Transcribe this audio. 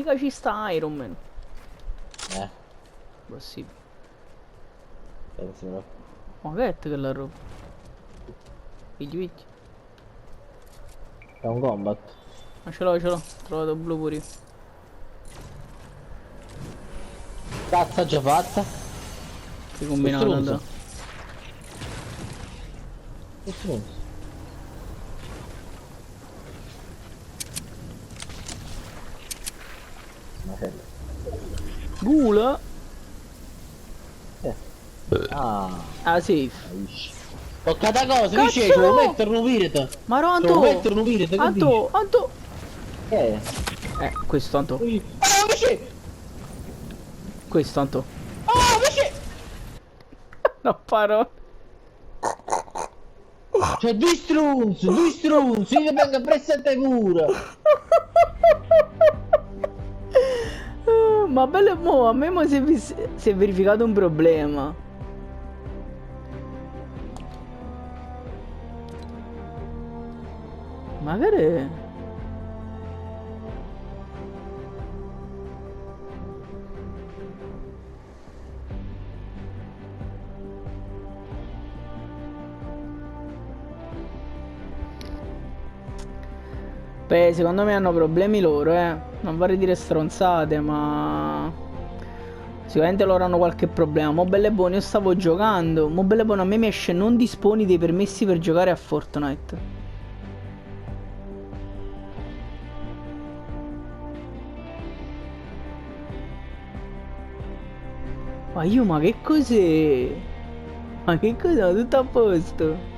mica ci sta Iron Man. Possibile. Penso. Ma che è che la roba? Pigli. È un combat. Ma ce l'ho, ho trovato blu pure io. Cazzo già fatta? Che combinato andò. Che stronzo. Gula? Ah. Ah, safe. Toccata cosa, Cazzo dice, ci no! vuoi mettere un virete? Ma Ci Anto! vuoi mettere un virete, che dici? Anto! Che è? Questo Anto. Ah, invece! Questo Anto. Ah, invece! No, parole. C'è due strunzi, io vengo presso a te pure. Ma bello mo, a me mo si è verificato un problema. Magari... Beh, secondo me hanno problemi loro, non vorrei dire stronzate, ma... Sicuramente loro hanno qualche problema. Mo belle buone, io stavo giocando. Mo belle buone, a me mi esce non disponi dei permessi per giocare a Fortnite. Ma che cos'è? Ma che cos'è? Tutto a posto.